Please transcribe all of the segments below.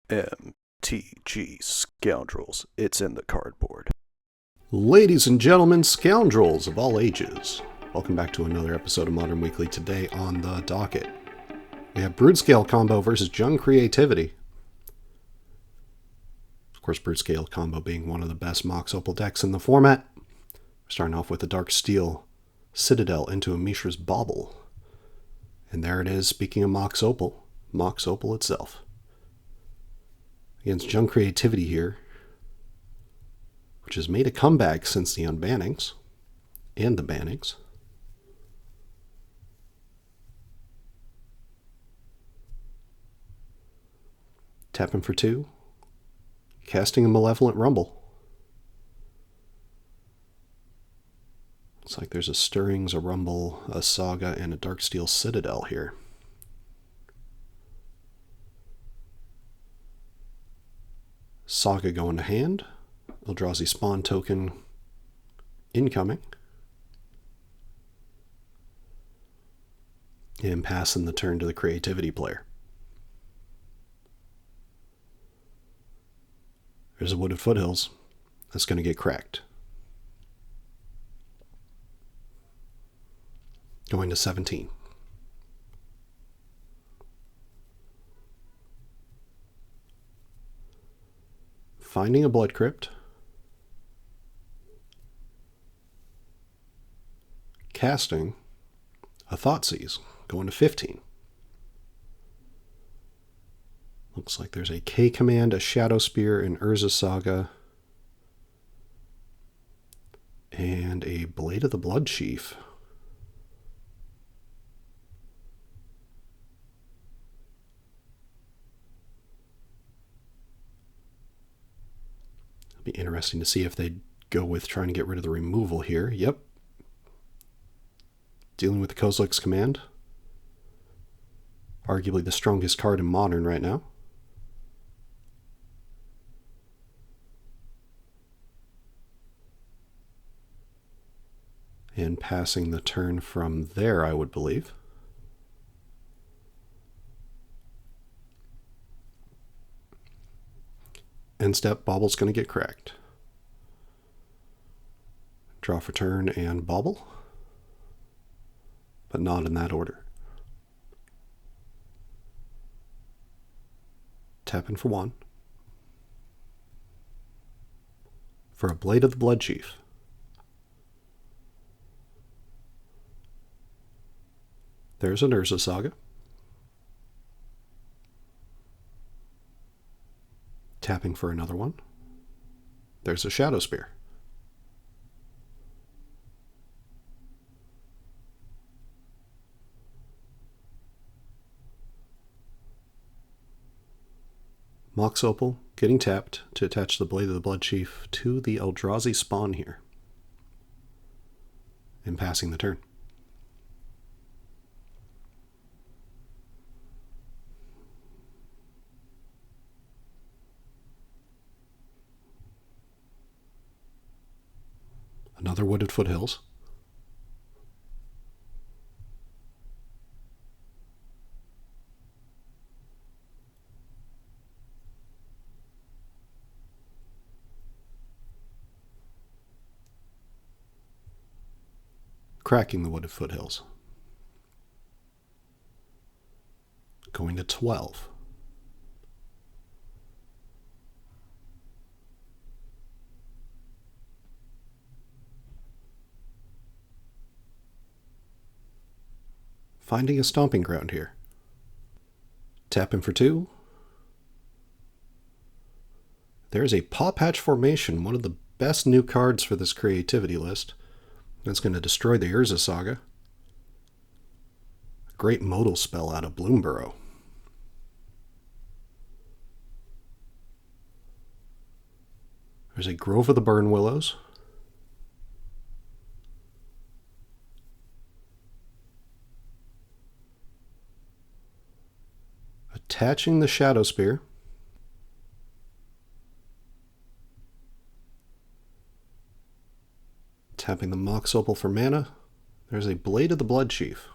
MTG Scoundrels. It's in the cardboard. Ladies and gentlemen, scoundrels of all ages, welcome back to another episode of Modern Weekly. Today on the docket, we have Broodscale Combo versus Junk Creativity. Of course, Broodscale Combo being one of the best Mox Opal decks in the format. We're starting off with a Dark Steel Citadel into a Mishra's Bauble. And there it is, speaking of Mox Opal itself. Against Junk Creativity here, which has made a comeback since the unbannings and the bannings. Tapping for 2, casting a Malevolent Rumble. Looks like there's a Stirrings, a Rumble, a Saga, and a Darksteel Citadel here. Saga going to hand. Eldrazi Spawn token incoming. And passing the turn to the Creativity player. There's a Wooded Foothills. That's going to get cracked. Going to 17. Finding a Blood Crypt. Casting a Thoughtseize, going to 15. Looks like there's a K command, a Shadow Spear, an Urza Saga, and a Blade of the Blood Chief. It'll be interesting to see if they go with trying to get rid of the removal here. Yep. Dealing with the Kozilek's command. Arguably the strongest card in Modern right now. And passing the turn from there, I would believe. End step, Bauble's going to get cracked. Draw for turn and Bauble. But not in that order. Tapping for 1. For a Blade of the Blood Chief. There's an Urza Saga. Tapping for another one. There's a Shadow Spear. Mox Opal getting tapped to attach the Blade of the Blood Chief to the Eldrazi Spawn here. And passing the turn. Another Wooded Foothills. Cracking the Wooded Foothills. Going to 12. Finding a Stomping Ground here. Tapping for 2. There's a Paw Patch Formation, one of the best new cards for this Creativity list. That's going to destroy the Urza Saga. A great modal spell out of Bloomburrow. There's a Grove of the Burn Willows. Attaching the Shadow Spear. Tapping the Mox Opal for mana. There's a Blade of the Blood Chief.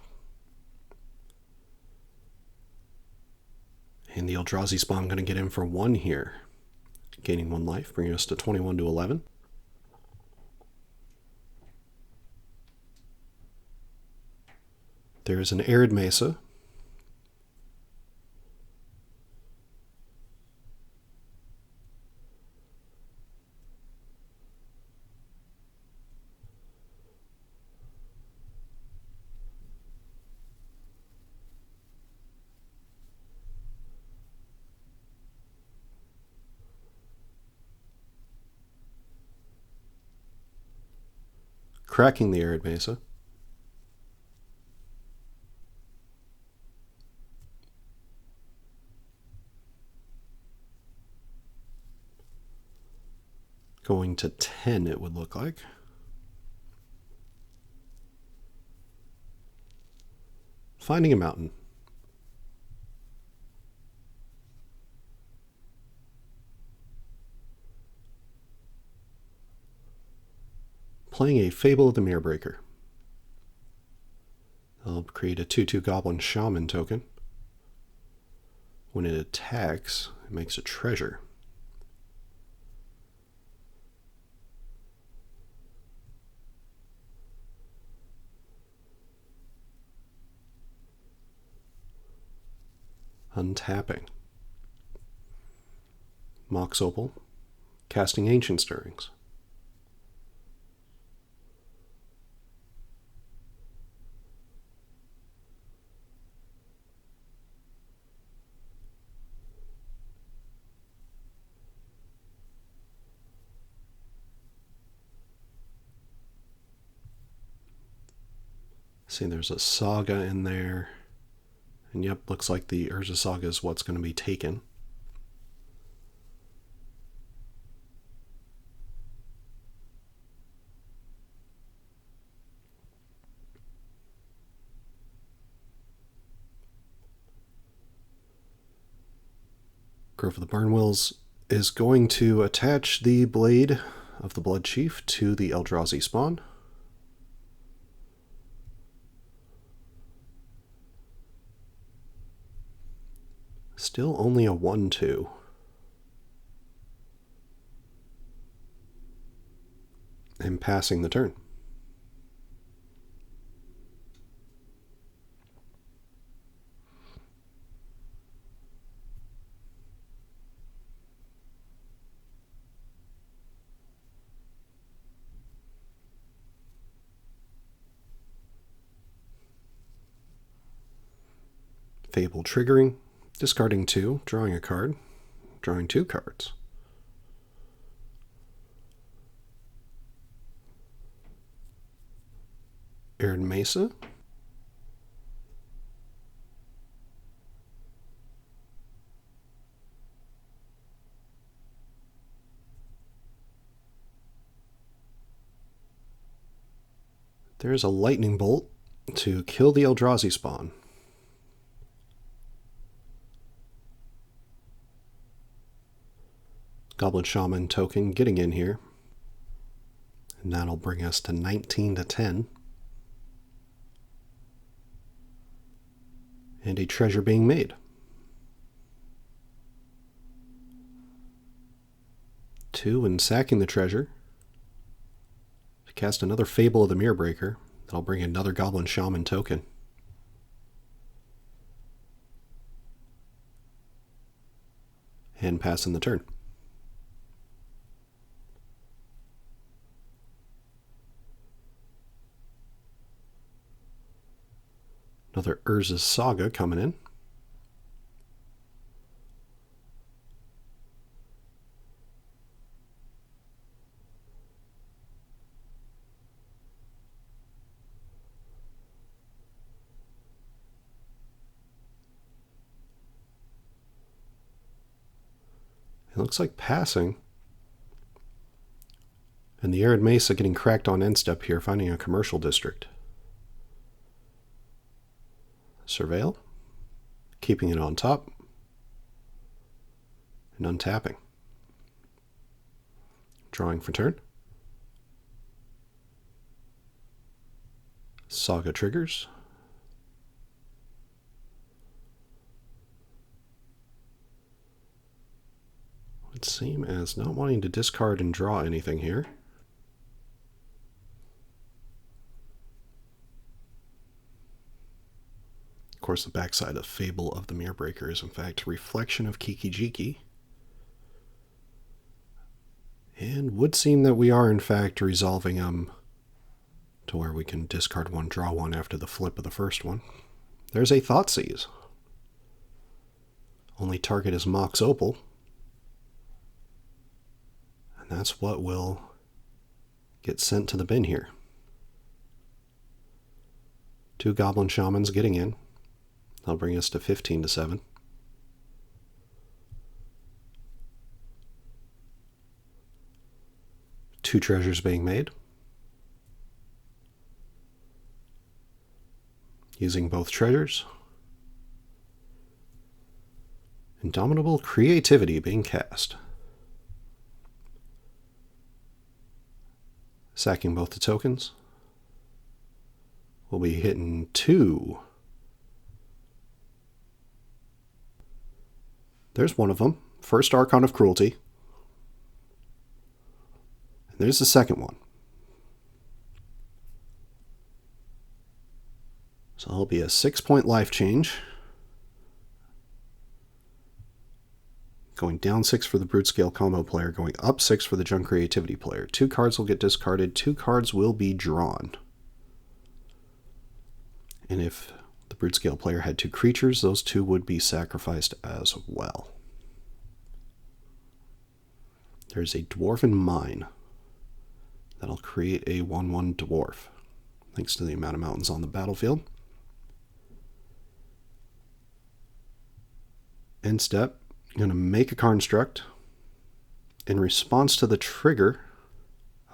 And the Eldrazi spawn going to get in for 1 here. Gaining 1 life, bringing us to 21 to 11. There's an Arid Mesa. Cracking the Arid Mesa. Going to 10, it would look like. Finding a mountain. Playing a Fable of the Mirrorbreaker. I'll create a 2/2 Goblin Shaman token. When it attacks, it makes a treasure. Untapping. Mox Opal. Casting Ancient Stirrings. See, there's a Saga in there. And yep, looks like the Urza Saga is what's going to be taken. Grove of the Burnwills is going to attach the Blade of the Blood Chief to the Eldrazi spawn. Still only a 1/2. And passing the turn. Fable triggering, discarding 2, drawing a card, drawing 2 cards. Arid Mesa. There's a Lightning Bolt to kill the Eldrazi spawn. Goblin Shaman token getting in here. And that'll bring us to 19 to 10. And a treasure being made. 2 and sacking the treasure. To cast another Fable of the Mirrorbreaker. That'll bring another Goblin Shaman token. And passing the turn. Another Urza Saga coming in. It looks like passing. And the Arid Mesa getting cracked on end step here, finding a commercial district. Surveil, keeping it on top, and untapping. Drawing for turn. Saga triggers. would seem as not wanting to discard and draw anything here. Of course, the backside of Fable of the Mirrorbreaker is in fact a reflection of Kiki-Jiki. And would seem that we are in fact resolving them to where we can discard one, draw one after the flip of the first one. There's a Thoughtseize. Only target is Mox Opal. And that's what will get sent to the bin here. 2 Goblin Shamans getting in. That'll bring us to 15-7. Two treasures being made. Using both treasures. Indomitable Creativity being cast. Sacking both the tokens. We'll be hitting 2. There's one of them. First Archon of Cruelty. And there's the second one. So it'll be a 6-point life change. Going down 6 for the Broodscale Combo player, going up 6 for the Junk Creativity player. 2 cards will get discarded, 2 cards will be drawn. And if the Broodscale player had 2 creatures, those 2 would be sacrificed as well. There's a Dwarven Mine. That'll create a 1/1 dwarf, thanks to the amount of mountains on the battlefield. End step, I'm going to make a construct in response to the trigger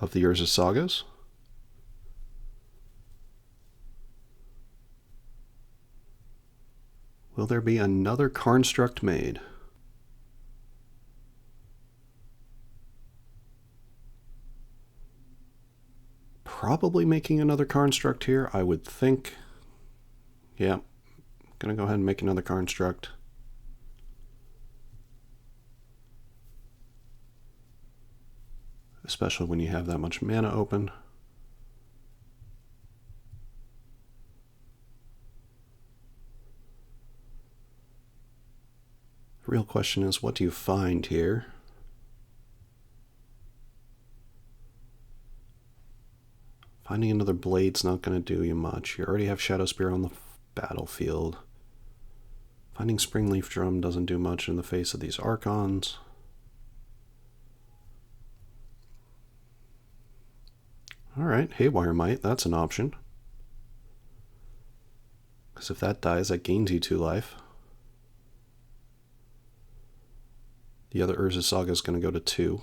of the Urza Sagas. Will there be another construct made? Probably making another construct here, I would think. Yeah, gonna go ahead and make another construct. Especially when you have that much mana open. The real question is, what do you find here? Finding another blade's not going to do you much. You already have Shadow Spear on the battlefield. Finding Springleaf Drum doesn't do much in the face of these Archons. Alright, Haywire Might, that's an option. Because if that dies, that gains you 2 life. The other Urza Saga is going to go to 2.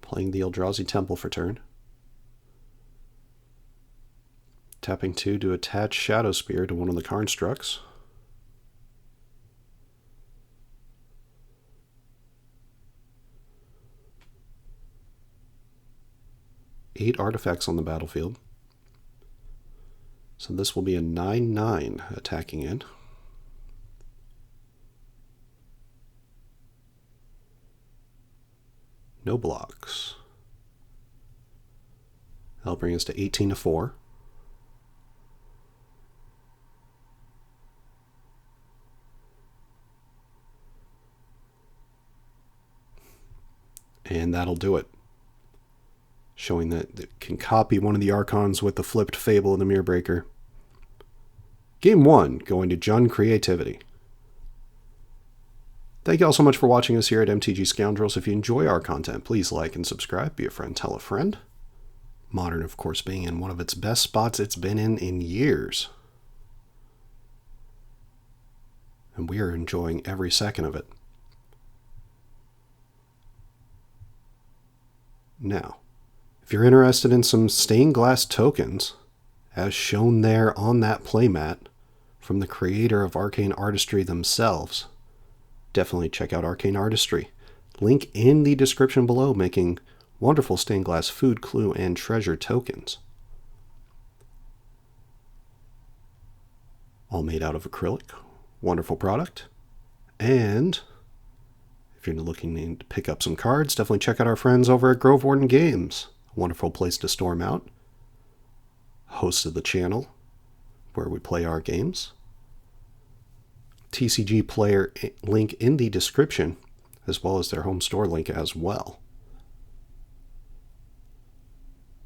Playing the Eldrazi Temple for turn. Tapping 2 to attach Shadow Spear to one of the constructs. Eight artifacts on the battlefield. So this will be a 9/9 attacking in. No blocks. That'll bring us to 18-4. And that'll do it. Showing that it can copy one of the Archons with the flipped Fable of the Mirrorbreaker. Game 1, going to Jun Creativity. Thank you all so much for watching us here at MTG Scoundrels. If you enjoy our content, please like and subscribe. Be a friend, tell a friend. Modern, of course, being in one of its best spots it's been in years. And we are enjoying every second of it. Now, if you're interested in some stained glass tokens, as shown there on that playmat, from the creator of Arcane Artistry themselves. Definitely check out Arcane Artistry. Link in the description below, making wonderful stained glass food, clue, and treasure tokens. All made out of acrylic. Wonderful product. And if you're looking to pick up some cards, definitely check out our friends over at Warden Games. Wonderful place to store them out. Host of the channel where we play our games. TCG player link in the description, as well as their home store link as well.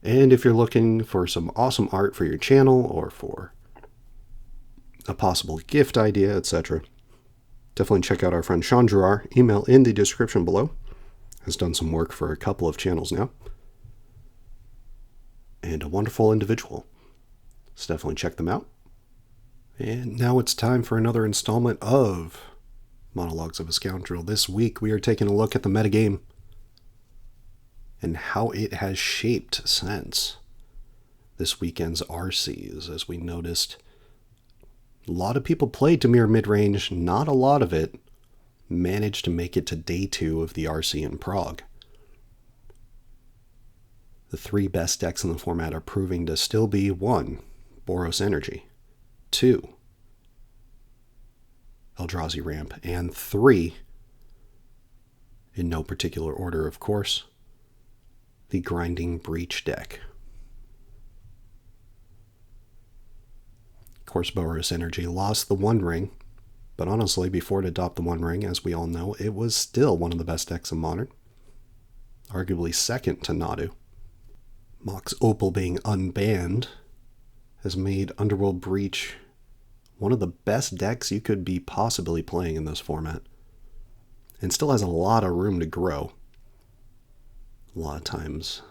And if you're looking for some awesome art for your channel or for a possible gift idea, etc., definitely check out our friend Sean Gerard. Email in the description below. Has done some work for a couple of channels now. And a wonderful individual. So definitely check them out. And now it's time for another installment of Monologues of a Scoundrel. This week we are taking a look at the metagame and how it has shaped since this weekend's RCs. As we noticed, a lot of people played Dimir midrange, not a lot of it managed to make it to day 2 of the RC in Prague. The 3 best decks in the format are proving to still be 1. Boros Energy, 2. Eldrazi Ramp, and 3, in no particular order of course, the Grinding Breach deck. Of course, Boros Energy lost the One Ring, but honestly, before it adopted the One Ring, as we all know, it was still one of the best decks in Modern. Arguably second to Nadu. Mox Opal being unbanned has made Underworld Breach one of the best decks you could be possibly playing in this format, and still has a lot of room to grow. A lot of times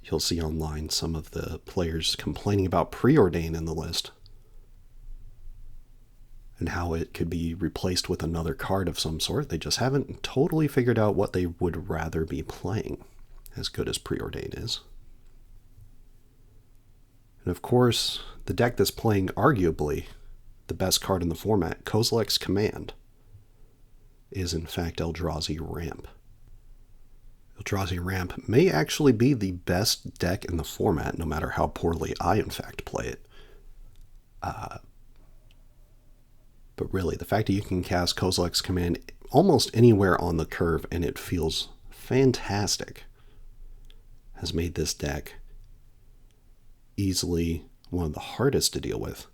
you'll see online some of the players complaining about Preordain in the list and how it could be replaced with another card of some sort. They just haven't totally figured out what they would rather be playing, as good as Preordain is. And of course, the deck that's playing arguably the best card in the format, Kozilek's Command, is in fact Eldrazi Ramp. Eldrazi Ramp may actually be the best deck in the format, no matter how poorly I in fact play it. But really, the fact that you can cast Kozilek's Command almost anywhere on the curve and it feels fantastic has made this deck easily one of the hardest to deal with.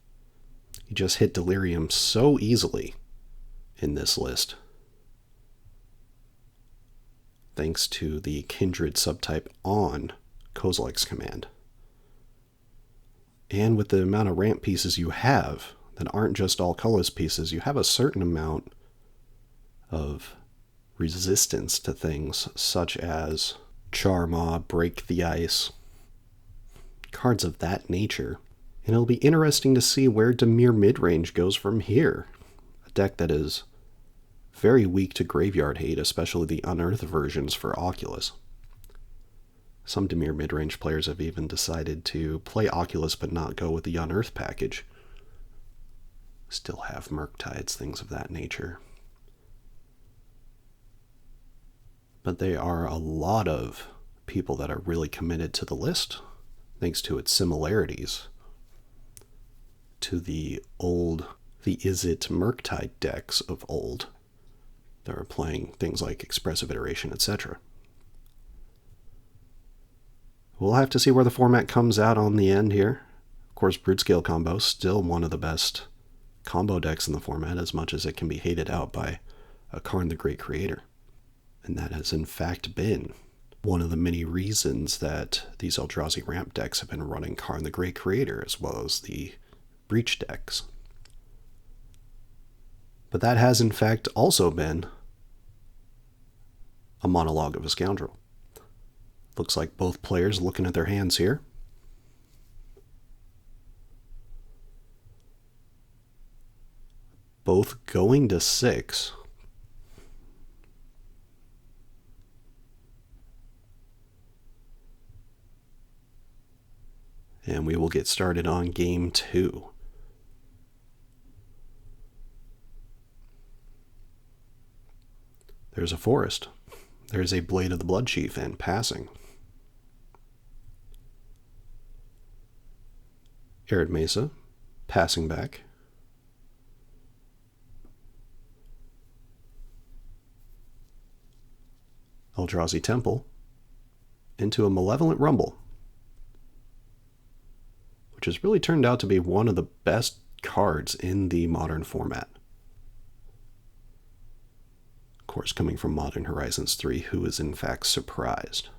You just hit Delirium so easily in this list, thanks to the Kindred subtype on Kozilek's Command. And with the amount of ramp pieces you have that aren't just all colorless pieces, you have a certain amount of resistance to things such as Charmaw, Break the Ice, cards of that nature. And it'll be interesting to see where Dimir midrange goes from here. A deck that is very weak to graveyard hate, especially the unearthed versions for Oculus. Some Dimir midrange players have even decided to play Oculus but not go with the unearthed package. Still have Murktides, things of that nature. But there are a lot of people that are really committed to the list, thanks to its similarities to the Izzet Murktide decks of old that are playing things like Expressive Iteration, etc. We'll have to see where the format comes out on the end here. Of course, Broodscale Combo, still one of the best combo decks in the format, as much as it can be hated out by Karn the Great Creator. And that has in fact been one of the many reasons that these Eldrazi Ramp decks have been running Karn the Great Creator, as well as the Breach decks. But that has in fact also been a monologue of a scoundrel. Looks like both players looking at their hands here. Both going to 6. And we will get started on game 2. There's a forest. There's a Blade of the Blood Chief and passing. Arid Mesa, passing back. Eldrazi Temple, into a Malevolent Rumble, which has really turned out to be one of the best cards in the Modern format. Of course, coming from Modern Horizons 3, who is in fact surprised.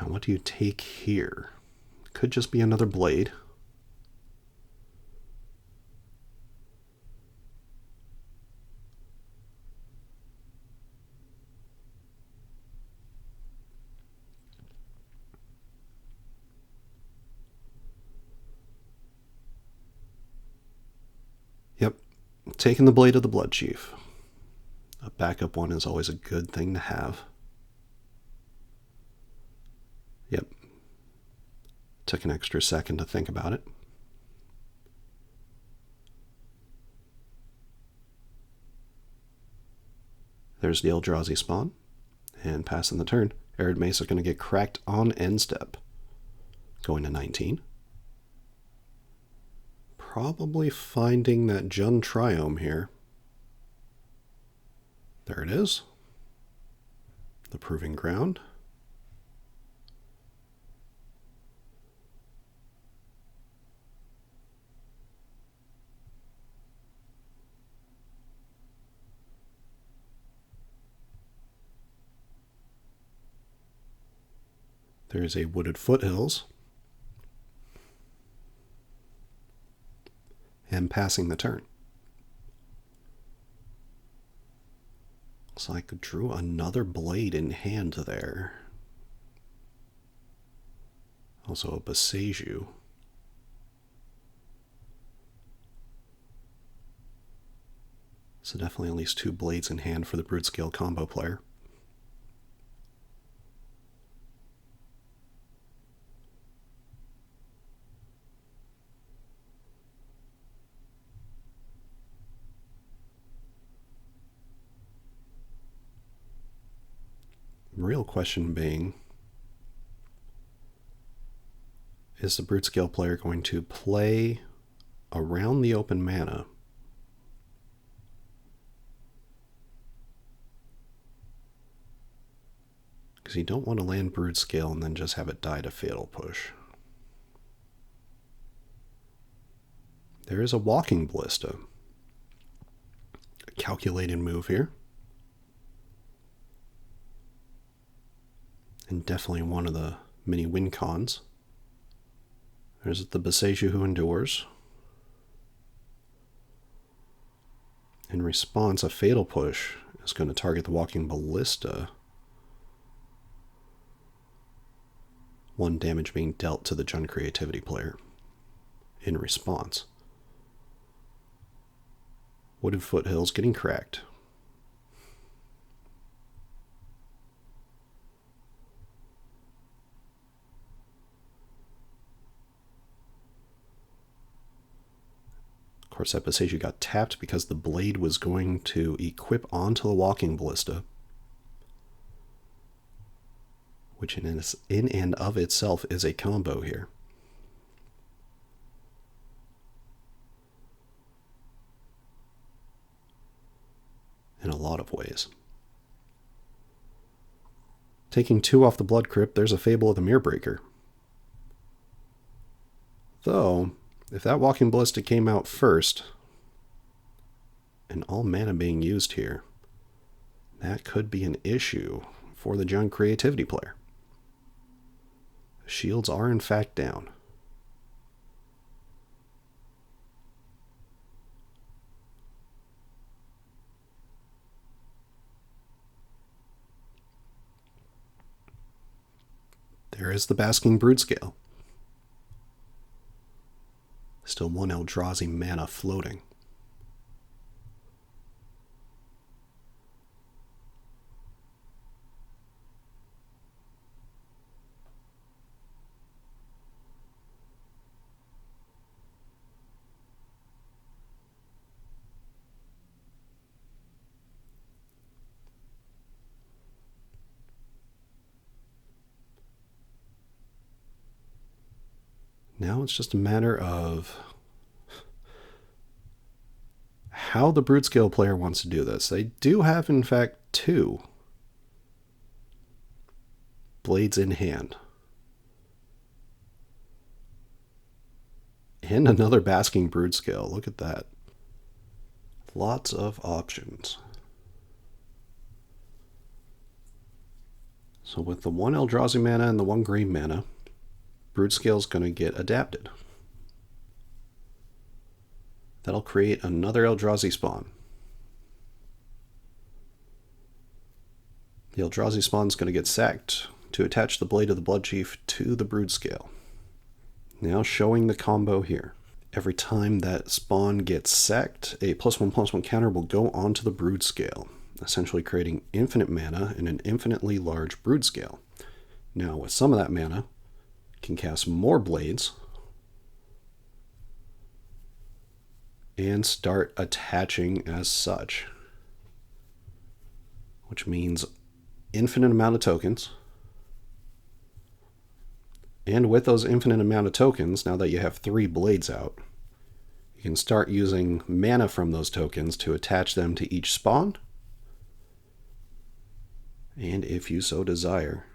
Now, what do you take here? Could just be another Blade. Yep, taking the Blade of the Blood Chief. A backup one is always a good thing to have. Yep. Took an extra second to think about it. There's the Eldrazi spawn. And passing the turn. Arid Mesa going to get cracked on end step. Going to 19. Probably finding that Jund Triome here. There it is. The Proving Ground. There's a Wooded Foothills. And passing the turn. Looks like I drew another Blade in hand there. Also a Boseiju. So definitely at least 2 Blades in hand for the Broodscale Combo player. Real question being, is the Broodscale player going to play around the open mana because you don't want to land Broodscale and then just have it die to Fatal Push. There is a Walking Ballista. A calculated move here. And definitely one of the many win cons. There's the Boseiju who endures. In response, a Fatal Push is going to target the Walking Ballista. 1 damage being dealt to the Jund Creativity player in response. Wooded Foothills getting cracked. Of course, that Boseiju got tapped because the Blade was going to equip onto the Walking Ballista, which in and of itself is a combo here. In a lot of ways. Taking 2 off the Blood Crypt, there's a Fable of the Mirrorbreaker. Though, if that Walking Ballista came out first, and all mana being used here, that could be an issue for the Jund Creativity player. Shields are in fact down. There is the Basking Broodscale. Still 1 Eldrazi mana floating. Now it's just a matter of how the Broodscale player wants to do this. They do have, in fact, 2 blades in hand. And another basking Broodscale. Look at that. Lots of options. So with the 1 Eldrazi mana and the 1 green mana, Broodscale's going to get adapted. That'll create another Eldrazi spawn. The Eldrazi spawn's going to get sacked to attach the Blade of the Bloodchief to the Broodscale. Now showing the combo here. Every time that spawn gets sacked, a +1/+1 counter will go onto the Broodscale, essentially creating infinite mana in an infinitely large Broodscale. Now with some of that mana, can cast more blades and start attaching as such, which means infinite amount of tokens. And with those infinite amount of tokens, now that you have 3 blades out, you can start using mana from those tokens to attach them to each spawn. And if you so desire,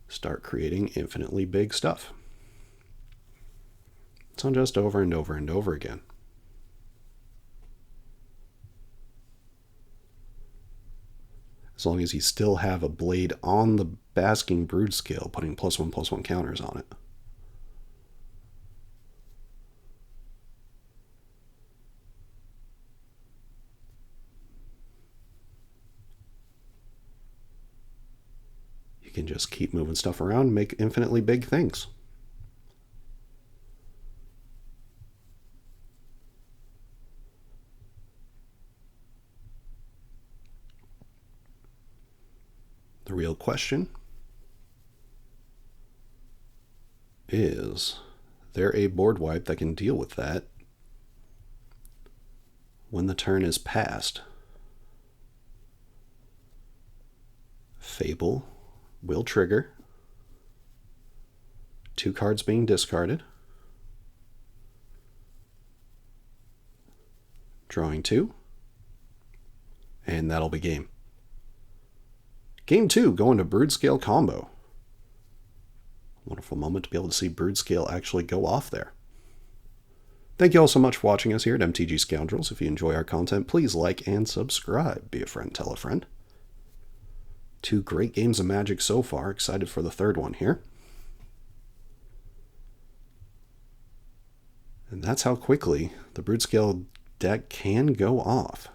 start creating infinitely big stuff. So just over and over and over again. As long as you still have a blade on the basking Broodscale, putting +1/+1 counters on it. You can just keep moving stuff around and make infinitely big things. The real question is there a board wipe that can deal with that when the turn is passed? Fable will trigger. 2 cards being discarded. Drawing 2. And that'll be game. Game 2, going to Broodscale Combo. Wonderful moment to be able to see Broodscale actually go off there. Thank you all so much for watching us here at MTG Scoundrels. If you enjoy our content, please like and subscribe. Be a friend, tell a friend. 2 great games of Magic so far. Excited for the 3rd one here. And that's how quickly the Broodscale deck can go off.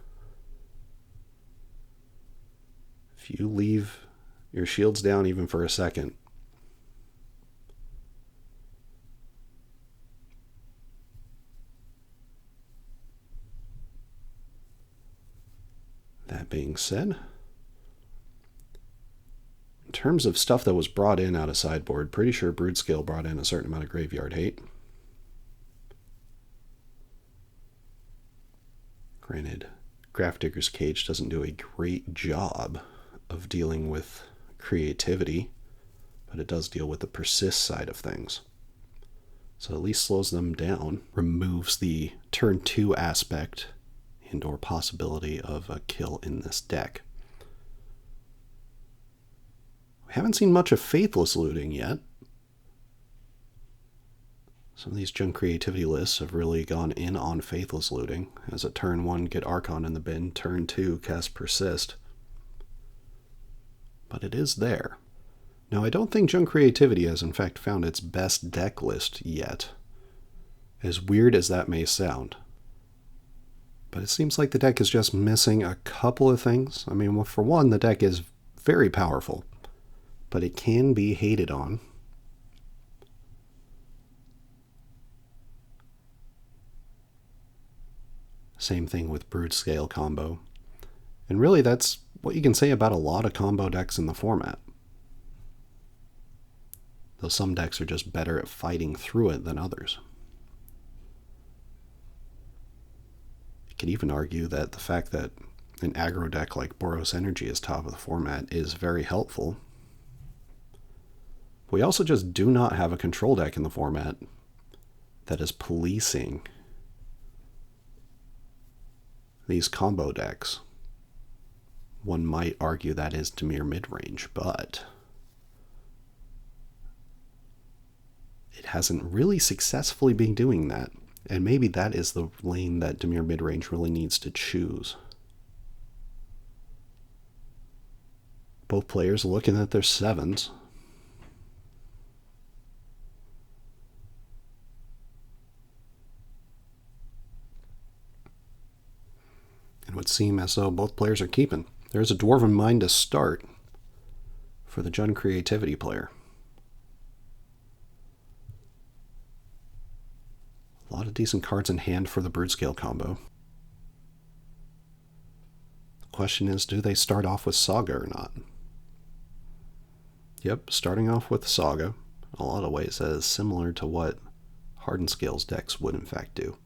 If you leave your shields down even for a second, that being said, in terms of stuff that was brought in out of sideboard, pretty sure Broodscale brought in a certain amount of graveyard hate. Granted, Grafdigger's Cage doesn't do a great job of dealing with creativity, but it does deal with the persist side of things. So at least slows them down, removes the turn 2 aspect and or possibility of a kill in this deck. We haven't seen much of Faithless looting yet. Some of these junk creativity lists have really gone in on Faithless looting. As a turn 1, get Archon in the bin, turn 2, cast Persist. But it is there. Now, I don't think junk creativity has in fact found its best deck list yet. As weird as that may sound. But it seems like the deck is just missing a couple of things. I mean, for one, the deck is very powerful, but it can be hated on. Same thing with Broodscale Combo. And really, that's what you can say about a lot of combo decks in the format. Though some decks are just better at fighting through it than others. You could even argue that the fact that an aggro deck like Boros Energy is top of the format is very helpful. We also just do not have a control deck in the format that is policing these combo decks. One might argue that is Dimir midrange, but it hasn't really successfully been doing that. And maybe that is the lane that Dimir midrange really needs to choose. Both players looking at their 7s. It would seem as though both players are keeping. There's a Dwarven Mind to start for the Jund Creativity player. A lot of decent cards in hand for the Broodscale combo. The question is, do they start off with Saga or not? Yep, starting off with Saga. In a lot of ways, that is similar to what Hardened Scales decks would in fact do.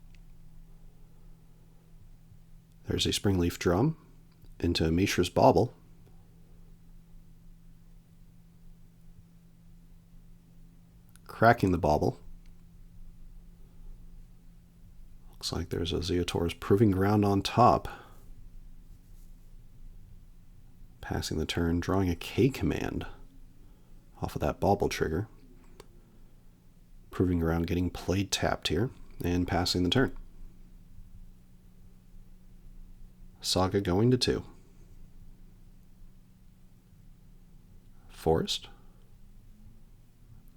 There's a Springleaf Drum into Mishra's Bauble. Cracking the Bauble. Looks like there's a Zeotor's Proving Ground on top. Passing the turn, drawing a K command off of that Bauble trigger. Proving Ground getting played tapped here, and passing the turn. Saga going to 2. Forest.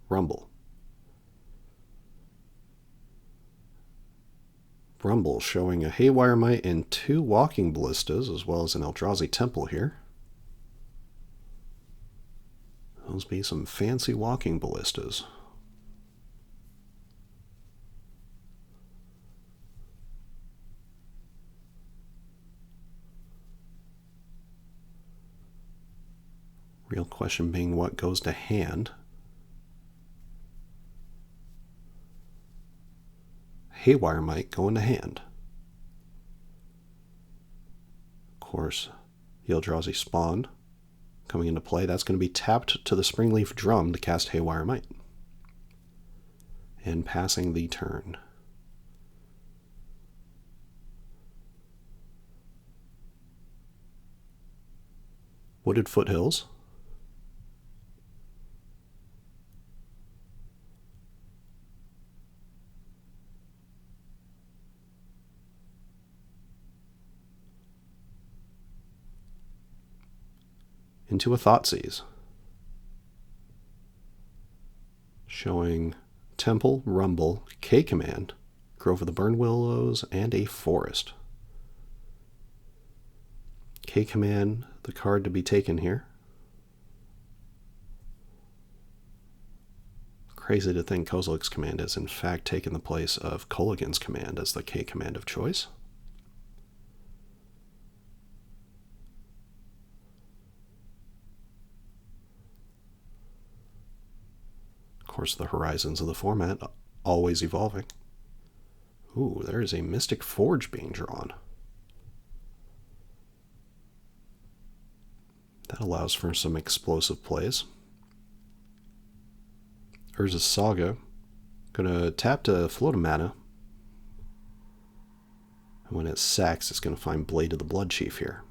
Rumble. Rumble showing a Haywire Mite and 2 Walking Ballistas, as well as an Eldrazi Temple here. Those be some fancy Walking Ballistas. Real question being what goes to hand. Haywire Mite going to hand. Of course, the Eldrazi Spawn coming into play. That's going to be tapped to the Springleaf Drum to cast Haywire Mite. And passing the turn. Wooded Foothills. Into a Thoughtseize. Showing Temple, Rumble, K Command, Grove of the Burn Willows, and a Forest. K Command, the card to be taken here. Crazy to think Kozilek's command is in fact taking the place of Kolaghan's command as the K command of choice. Of course, the horizons of the format always evolving. Ooh, there is a Mystic Forge being drawn. That allows for some explosive plays. Urza's Saga. Gonna tap to float a mana. And when it sacks, it's gonna find Blade of the Bloodchief here.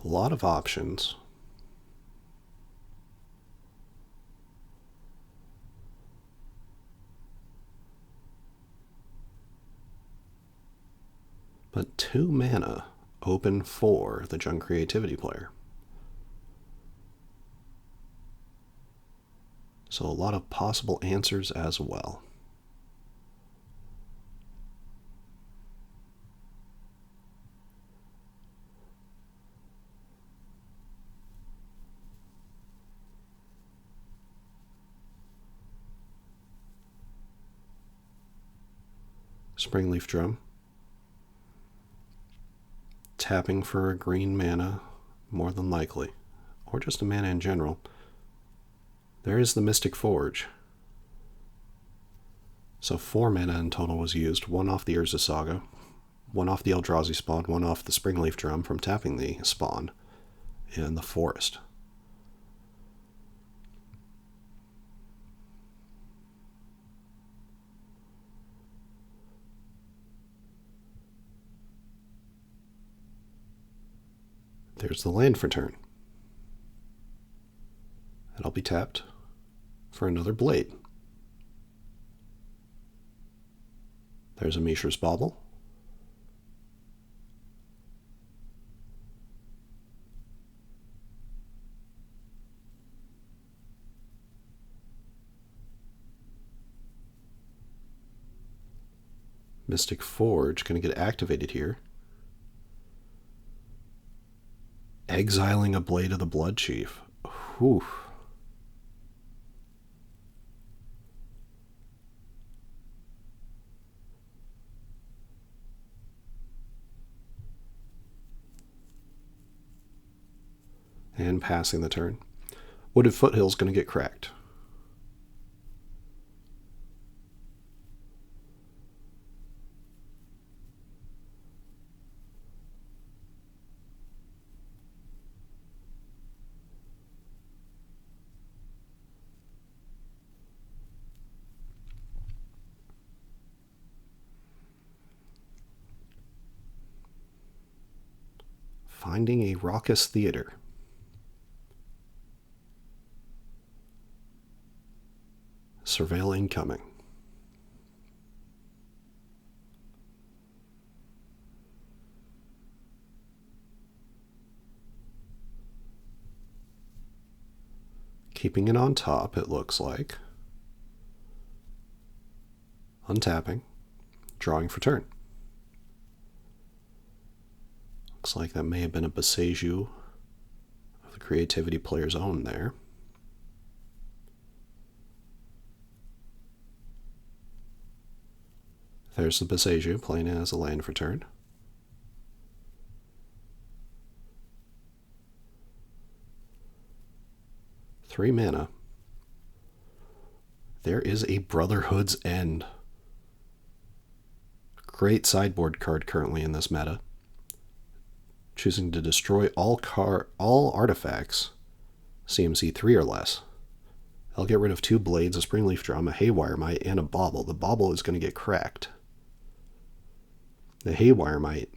A lot of options. But 2 mana open for the Jund Creativity player. So a lot of possible answers as well. Springleaf Drum. Tapping for a green mana, more than likely. Or just a mana in general. There is the Mystic Forge. So 4 mana in total was used. 1 off the Urza Saga, 1 off the Eldrazi spawn, 1 off the Springleaf Drum from tapping the spawn in the forest. There's the land for turn. And I'll be tapped for another Blade. There's a Mishra's Bauble. Mystic Forge going to get activated here. Exiling a Blade of the Blood Chief. Whew. And passing the turn. Wooded Foothill's going to get cracked. Finding a Raucous Theater. Surveil incoming. Keeping it on top, it looks like. Untapping. Drawing for turn. Looks like that may have been a Boseiju of the creativity player's own there. There's the Boseiju playing it as a land for turn. Three mana. There is a Brotherhood's End. Great sideboard card currently in this meta. Choosing to destroy all artifacts CMC 3 or less. I'll get rid of 2 blades, a Springleaf Drum, a Haywire Mite, and a Bauble. The Bauble is going to get cracked. The Haywire Mite,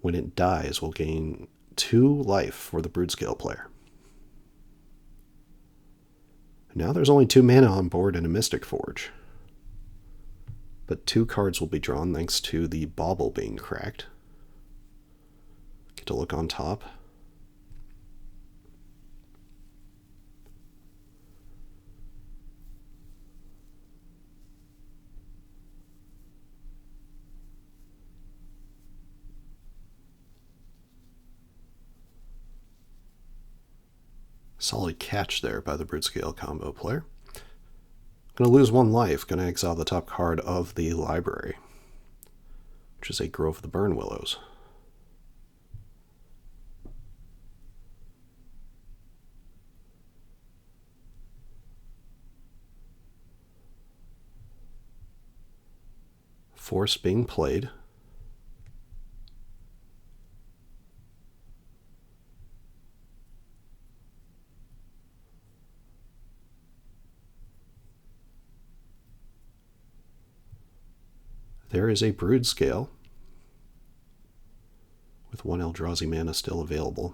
when it dies, will gain 2 life for the Broodscale player. Now there's only 2 mana on board and a Mystic Forge. But 2 cards will be drawn thanks to the Bauble being cracked. Get to look on top. Solid catch there by the Broodscale Combo player. Going to lose 1 life. Going to exile the top card of the library, which is a Grove of the Burn Willows. Force being played. There is a Broodscale with 1 Eldrazi mana still available.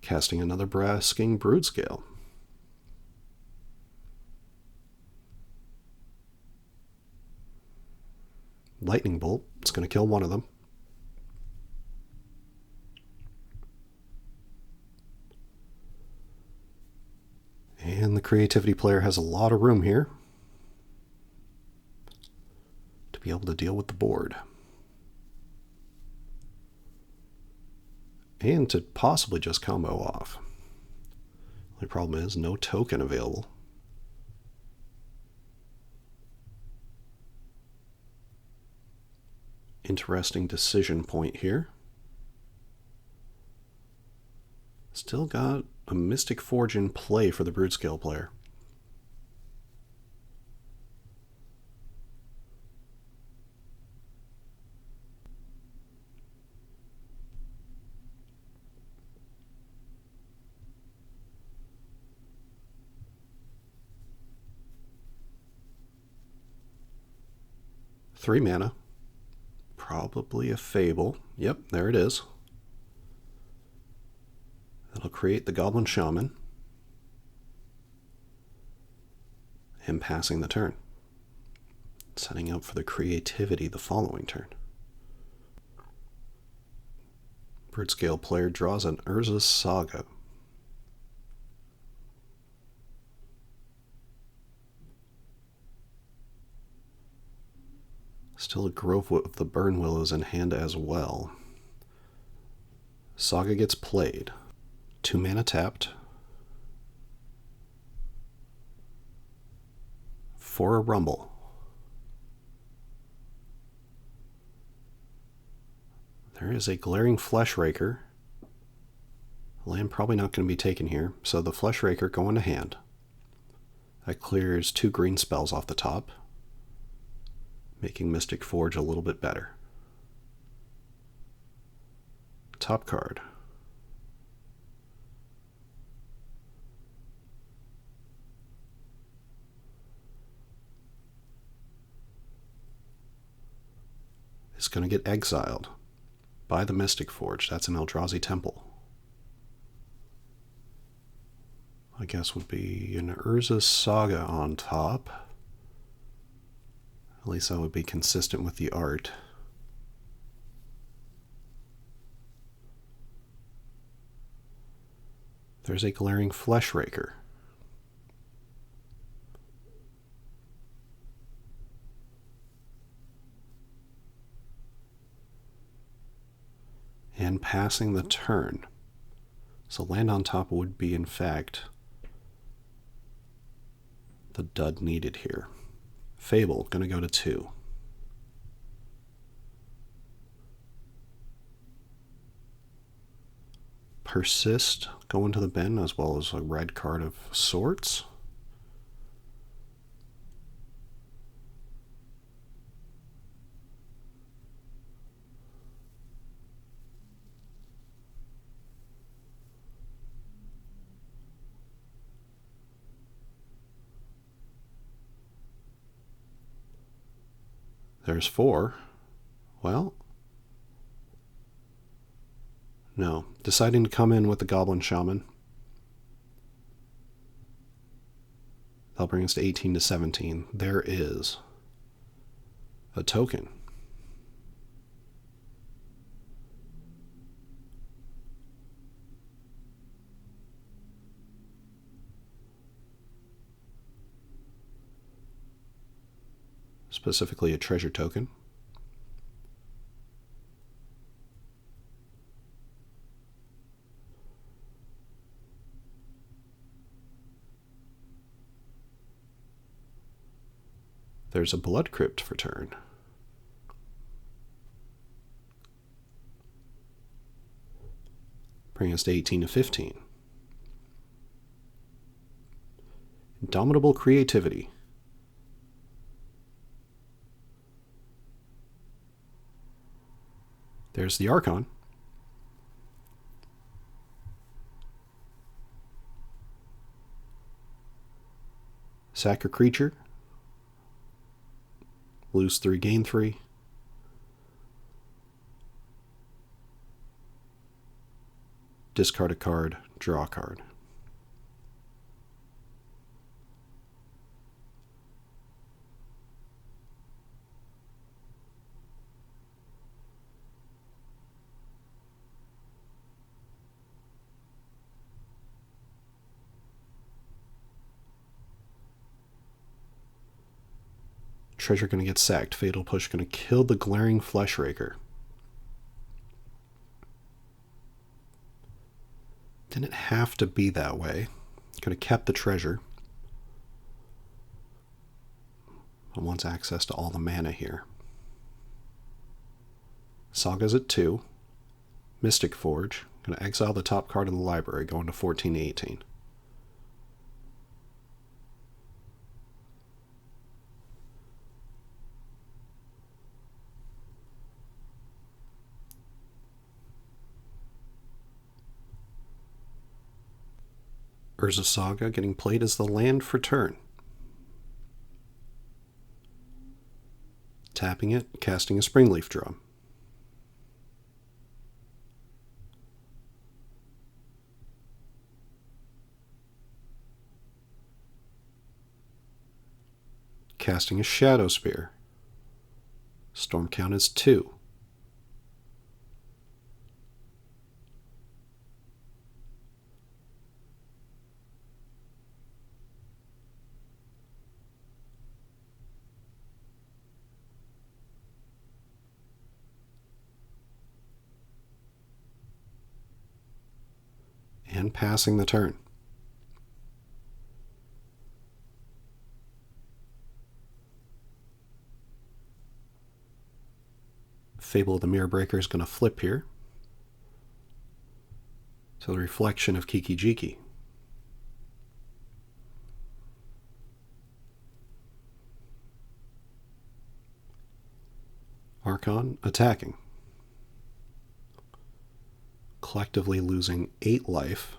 Casting another Brasking Broodscale. Lightning Bolt. It's going to kill one of them. And the creativity player has a lot of room here to be able to deal with the board. And to possibly just combo off. The problem is no token available. Interesting decision point here. Still got a Mystic Forge in play for the Broodscale player. Three mana. Probably a Fable. Yep, there it is. That'll create the Goblin Shaman. And passing the turn. Setting up for the creativity the following turn. Broodscale player draws an Urza's Saga. Still a Grove of the Burn Willows in hand as well. Saga gets played. 2 mana tapped. For a Rumble. There is a Glaring Fleshraker. Land probably not going to be taken here, so the Fleshraker going to hand. That clears 2 green spells off the top, making Mystic Forge a little bit better. Top card. Is going to get exiled by the Mystic Forge. That's an Eldrazi Temple. I guess would be an Urza's Saga on top. At least that would be consistent with the art. There's a Glaring Fleshraker. And passing the turn. So land on top would be, in fact, the dud needed here. Fable, going to go to 2. Persist, going to the bin, as well as a red card of sorts. There's 4. Well, no. Deciding to come in with the Goblin Shaman. That'll bring us to 18 to 17. There is a token. Specifically a treasure token. There's a Blood Crypt for turn. Bring us to 18 to 15. Indomitable Creativity. There's the Archon. Sack a creature. Lose 3, gain 3. Discard a card, draw a card. Treasure going to get sacked. Fatal Push going to kill the Glaring Fleshraker. Didn't have to be that way. Could have kept the treasure. It wants access to all the mana here. Saga's at 2. Mystic Forge. Going to exile the top card of the library, going to 14-18. Urza Saga getting played as the land for turn. Tapping it, casting a Springleaf Drum. Casting a Shadow Spear. Storm count is 2. And passing the turn. Fable of the Mirror Breaker is going to flip here to the reflection of Kiki Jiki. Archon attacking. Collectively losing 8 life.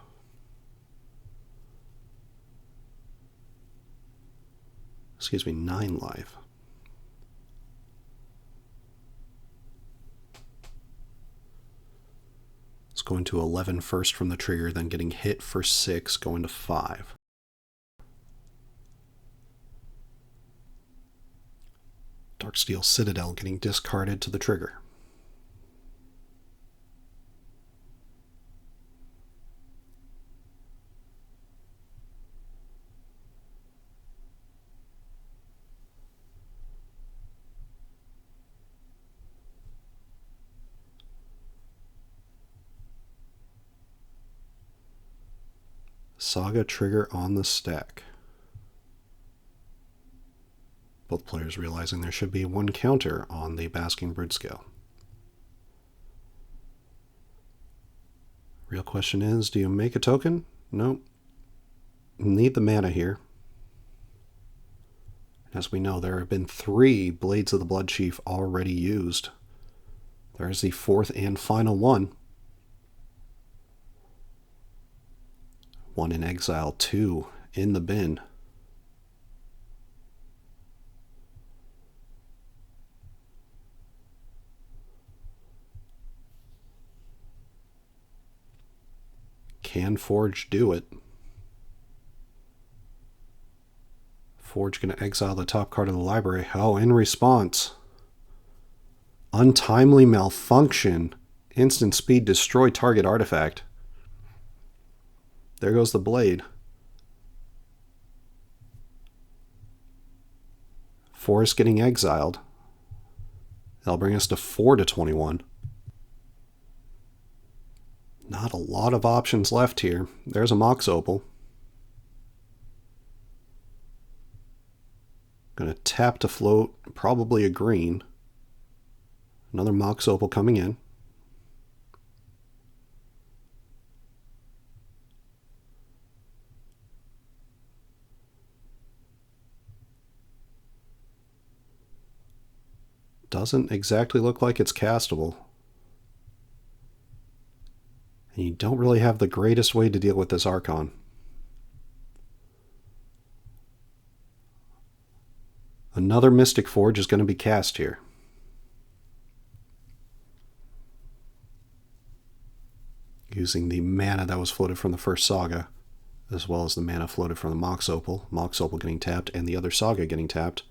Excuse me, 9 life. It's going to 11 first from the trigger, then getting hit for 6, going to 5. Darksteel Citadel getting discarded to the trigger. Saga trigger on the stack. Both players realizing there should be 1 counter on the Basking Broodscale. Real question is, do you make a token? Nope. Need the mana here. As we know, there have been 3 Blades of the Blood Chief already used. There's the 4th and final one. 1 in exile, 2 in the bin. Can Forge do it? Forge going to exile the top card of the library. Oh, in response, untimely malfunction. Instant speed, destroy target artifact. There goes the blade. Forest getting exiled. That'll bring us to 4-21. Not a lot of options left here. There's a Mox Opal. Gonna tap to float, probably a green. Another Mox Opal coming in. Doesn't exactly look like it's castable. And you don't really have the greatest way to deal with this Archon. Another Mystic Forge is going to be cast here. Using the mana that was floated from the first Saga, as well as the mana floated from the Mox Opal. Mox Opal getting tapped and the other Saga getting tapped.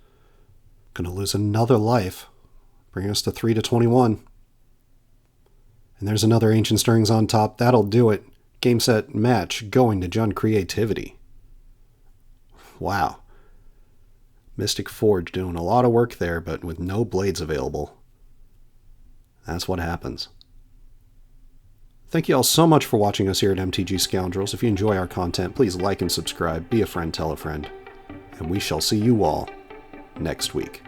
Going to lose another life. Bringing us to 3-21. And there's another Ancient Stirrings on top. That'll do it. Game, set, match. Going to Jund Creativity. Wow. Mystic Forge doing a lot of work there, but with no blades available. That's what happens. Thank you all so much for watching us here at MTG Scoundrels. If you enjoy our content, please like and subscribe, be a friend, tell a friend, and we shall see you all next week.